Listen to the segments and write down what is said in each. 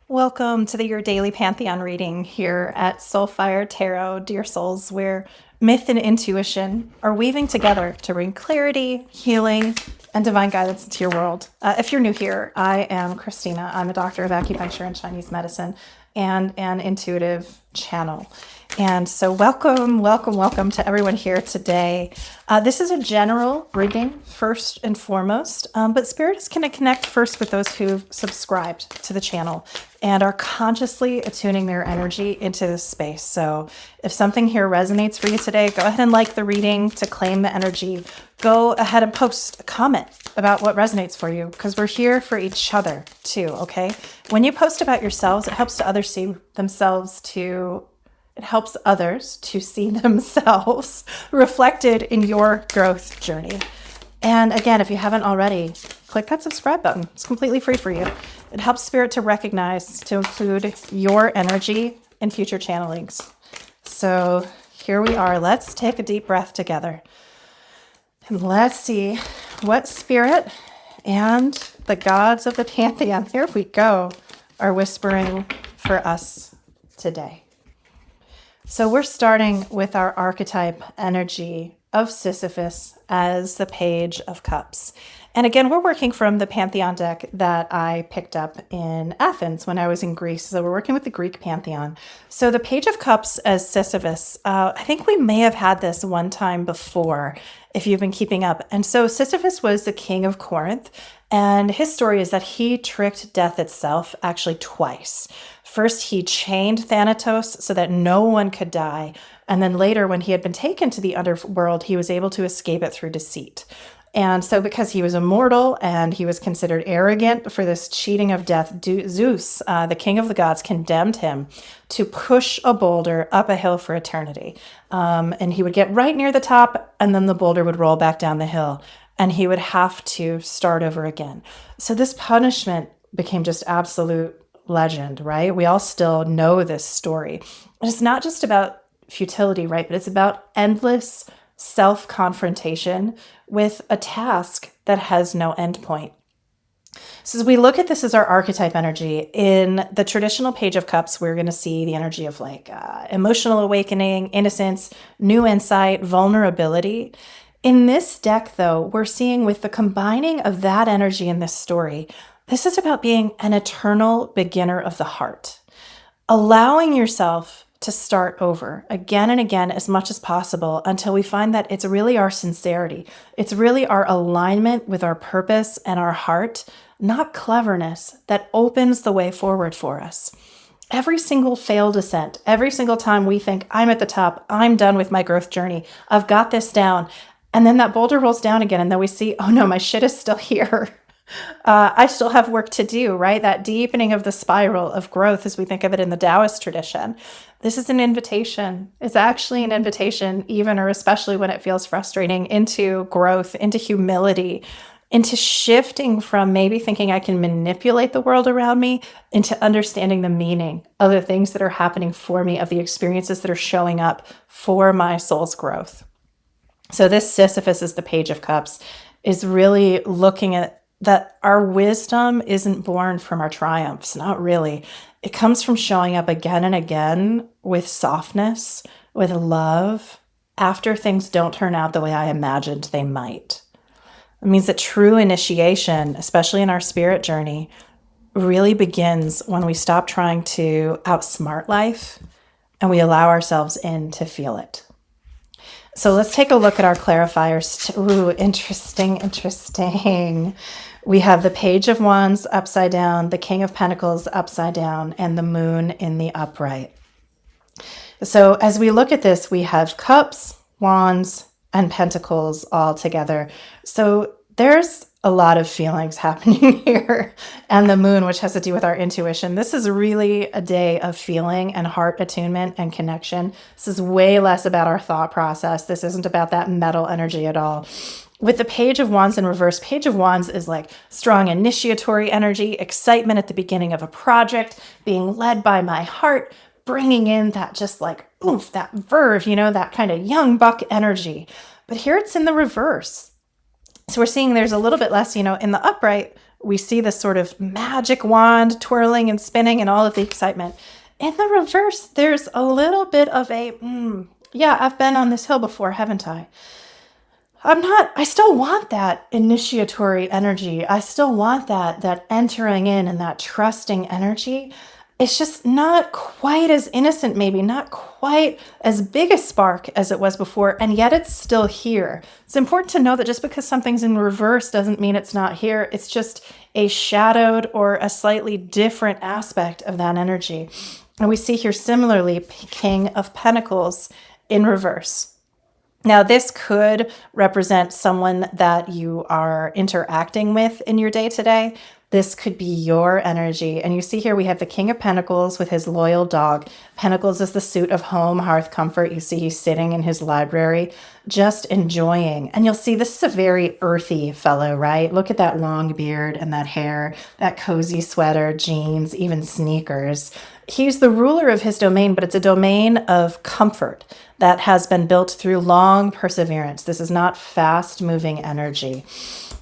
Welcome to your daily Pantheon reading here at Soulfire Tarot, dear souls, where myth and intuition are weaving together to bring clarity, healing, and divine guidance into your world. If you're new here, I am Christina. I'm a doctor of acupuncture and Chinese medicine and an intuitive channel. And so welcome to everyone here today. This is a general reading first and foremost, but Spirit is going to connect first with those who've subscribed to the channel and are consciously attuning their energy into this space. So if something here resonates for you today, go ahead and like the reading to claim the energy. Go ahead and post a comment about what resonates for you, because we're here for each other too, okay? When you post about yourselves, it helps others to see themselves reflected in your growth journey. And again, if you haven't already, click that subscribe button. It's completely free for you. It helps Spirit to recognize, to include your energy in future channelings. So here we are. Let's take a deep breath together. And let's see what Spirit and the gods of the Pantheon, here we go, are whispering for us today. So we're starting with our archetype energy of Sisyphus as the Page of Cups. And again, we're working from the Pantheon deck that I picked up in Athens when I was in Greece. So we're working with the Greek Pantheon. So the Page of Cups as Sisyphus, I think we may have had this one time before, if you've been keeping up. And so Sisyphus was the king of Corinth. And his story is that he tricked death itself actually twice. First, he chained Thanatos so that no one could die. And then later, when he had been taken to the underworld, he was able to escape it through deceit. And so because he was immortal and he was considered arrogant for this cheating of death, Zeus, the king of the gods, condemned him to push a boulder up a hill for eternity. And he would get right near the top, and then the boulder would roll back down the hill, and he would have to start over again. So this punishment became just absolute legend, right? We all still know this story. And it's not just about futility, right? But it's about endless self-confrontation with a task that has no end point. So as we look at this as our archetype energy, in the traditional Page of Cups, we're going to see the energy of emotional awakening, innocence, new insight, vulnerability. In this deck, though, we're seeing with the combining of that energy in this story, this is about being an eternal beginner of the heart, allowing yourself to start over again and again as much as possible until we find that it's really our sincerity. It's really our alignment with our purpose and our heart, not cleverness, that opens the way forward for us. Every single failed ascent, every single time we think, I'm at the top, I'm done with my growth journey, I've got this down, and then that boulder rolls down again, and then we see, oh no, my shit is still here. I still have work to do, right? That deepening of the spiral of growth as we think of it in the Taoist tradition. This is an invitation. It's actually an invitation, even or especially when it feels frustrating, into growth, into humility, into shifting from maybe thinking I can manipulate the world around me into understanding the meaning of the things that are happening for me, of the experiences that are showing up for my soul's growth. So this Sisyphus is the Page of Cups, is really looking at that our wisdom isn't born from our triumphs, not really. It comes from showing up again and again with softness, with love, after things don't turn out the way I imagined they might. It means that true initiation, especially in our spirit journey, really begins when we stop trying to outsmart life and we allow ourselves in to feel it. So let's take a look at our clarifiers. Ooh, interesting. We have the Page of Wands upside down, the King of Pentacles upside down, and the Moon in the upright. So as we look at this, we have Cups, Wands, and Pentacles all together. So there's a lot of feelings happening here. And the Moon, which has to do with our intuition. This is really a day of feeling and heart attunement and connection. This is way less about our thought process. This isn't about that metal energy at all. With the Page of Wands in reverse, Page of Wands is like strong initiatory energy, excitement at the beginning of a project, being led by my heart, bringing in that just like oomph, that verve, that kind of young buck energy. But here it's in the reverse. So we're seeing there's a little bit less, in the upright, We see this sort of magic wand twirling and spinning and all of the excitement. In the reverse, there's a little bit of a, yeah, I've been on this hill before, haven't I? I still want that initiatory energy. I still want that entering in and that trusting energy. It's just not quite as innocent, maybe not quite as big a spark as it was before, and yet it's still here. It's important to know that just because something's in reverse doesn't mean it's not here. It's just a shadowed or a slightly different aspect of that energy. And we see here similarly, King of Pentacles in reverse. Now, this could represent someone that you are interacting with in your day to day. This could be your energy. And you see here we have the King of Pentacles with his loyal dog. Pentacles is the suit of home, hearth, comfort. You see he's sitting in his library, just enjoying. And you'll see this is a very earthy fellow, right? Look at that long beard and that hair, that cozy sweater, jeans, even sneakers. He's the ruler of his domain, but it's a domain of comfort that has been built through long perseverance. This is not fast moving energy.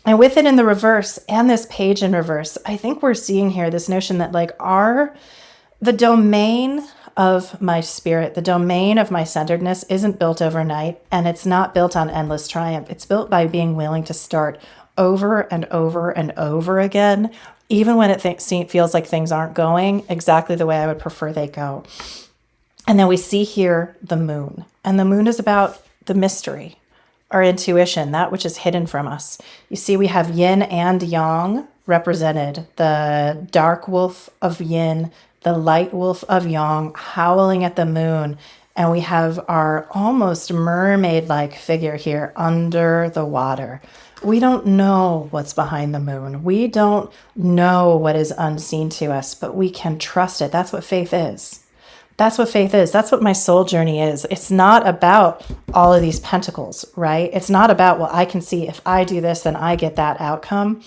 And with it in the reverse and this page in reverse, I think we're seeing here this notion that the domain of my spirit, the domain of my centeredness isn't built overnight, and it's not built on endless triumph. It's built by being willing to start over and over and over again, even when it feels like things aren't going exactly the way I would prefer they go. And then we see here the moon. And the moon is about the mystery, our intuition, that which is hidden from us. You see, we have yin and yang represented, the dark wolf of yin, the light wolf of yang, howling at the moon. And we have our almost mermaid-like figure here under the water. We don't know what's behind the moon. We don't know what is unseen to us, but we can trust it. That's what faith is. That's what faith is. That's what my soul journey is. It's not about all of these pentacles, right? It's not about, well, I can see if I do this, then I get that outcome.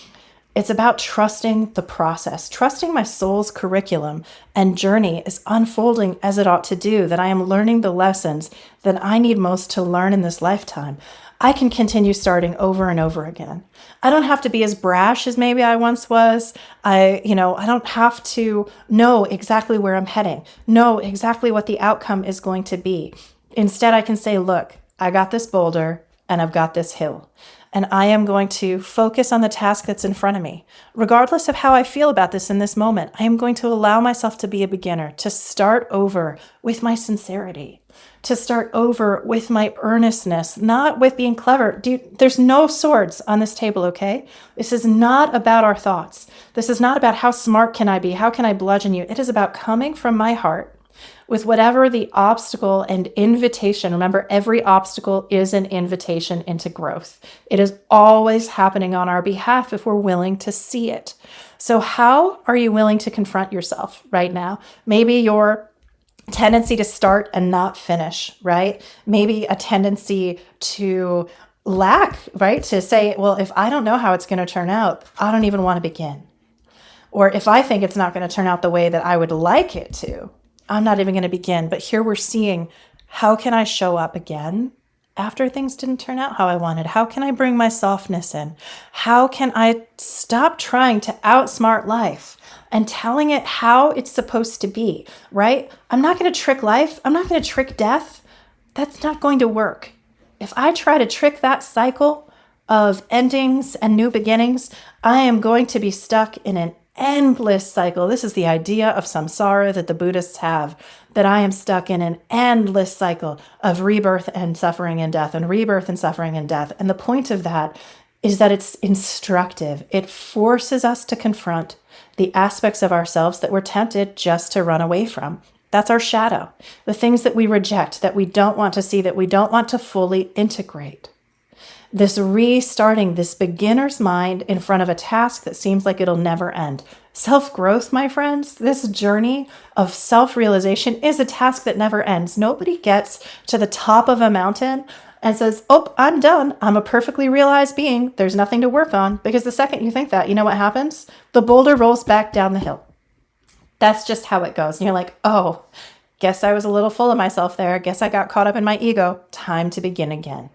It's about trusting the process, trusting my soul's curriculum and journey is unfolding as it ought to do, that I am learning the lessons that I need most to learn in this lifetime. I can continue starting over and over again. I don't have to be as brash as maybe I once was. I don't have to know exactly where I'm heading, know exactly what the outcome is going to be. Instead, I can say, look, I got this boulder and I've got this hill. And I am going to focus on the task that's in front of me. Regardless of how I feel about this in this moment, I am going to allow myself to be a beginner, to start over with my sincerity, to start over with my earnestness, not with being clever. Dude, there's no swords on this table, okay? This is not about our thoughts. This is not about how smart can I be? How can I bludgeon you? It is about coming from my heart with whatever the obstacle and invitation. Remember, every obstacle is an invitation into growth. It is always happening on our behalf if we're willing to see it. So how are you willing to confront yourself right now? Maybe your tendency to start and not finish, right? Maybe a tendency to lack, right? To say, well, if I don't know how it's going to turn out, I don't even want to begin. Or if I think it's not going to turn out the way that I would like it to, I'm not even going to begin. But here we're seeing, how can I show up again after things didn't turn out how I wanted? How can I bring my softness in? How can I stop trying to outsmart life and telling it how it's supposed to be, right? I'm not going to trick life. I'm not going to trick death. That's not going to work. If I try to trick that cycle of endings and new beginnings, I am going to be stuck in an endless cycle. This is the idea of samsara that the Buddhists have, that I am stuck in an endless cycle of rebirth and suffering and death and rebirth and suffering and death. And the point of that is that it's instructive. It forces us to confront the aspects of ourselves that we're tempted just to run away from. That's our shadow, the things that we reject, that we don't want to see, that we don't want to fully integrate. This restarting, this beginner's mind in front of a task that seems like it'll never end. Self-growth, my friends, this journey of self-realization is a task that never ends. Nobody gets to the top of a mountain and says, oh, I'm done. I'm a perfectly realized being. There's nothing to work on. Because the second you think that, you know what happens? The boulder rolls back down the hill. That's just how it goes. And you're like, oh, guess I was a little full of myself there. Guess I got caught up in my ego. Time to begin again.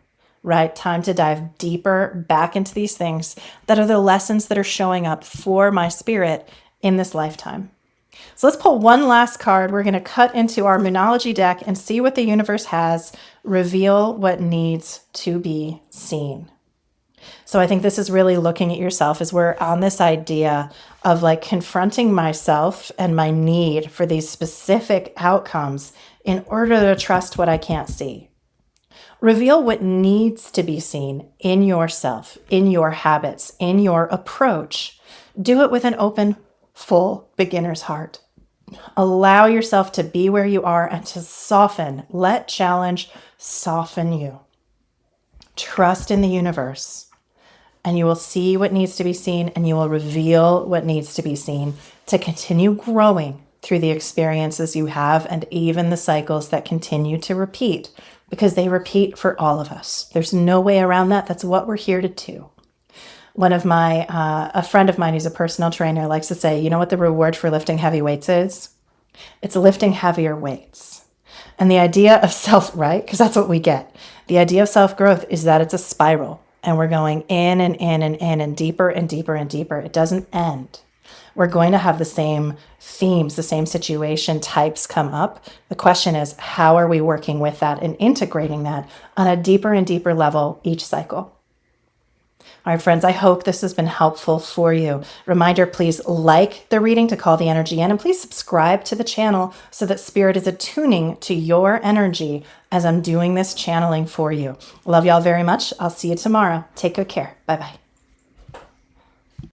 right? Time to dive deeper back into these things that are the lessons that are showing up for my spirit in this lifetime. So let's pull one last card. We're going to cut into our Moonology deck and see what the universe has, reveal what needs to be seen. So I think this is really looking at yourself as we're on this idea of like confronting myself and my need for these specific outcomes in order to trust what I can't see. Reveal what needs to be seen in yourself, in your habits, in your approach. Do it with an open, full beginner's heart. Allow yourself to be where you are and to soften. Let challenge soften you. Trust in the universe, and you will see what needs to be seen, and you will reveal what needs to be seen to continue growing through the experiences you have and even the cycles that continue to repeat, because they repeat for all of us. There's no way around that. That's what we're here to do. A friend of mine who's a personal trainer likes to say, you know what the reward for lifting heavy weights is? It's lifting heavier weights. And the idea of right? Because that's what we get. The idea of self-growth is that it's a spiral and we're going in and in and in and deeper and deeper and deeper. It doesn't end. We're going to have the same themes, the same situation types come up. The question is, how are we working with that and integrating that on a deeper and deeper level each cycle? All right, friends, I hope this has been helpful for you. Reminder, please like the reading to call the energy in, and please subscribe to the channel so that Spirit is attuning to your energy as I'm doing this channeling for you. Love y'all very much. I'll see you tomorrow. Take good care. Bye-bye.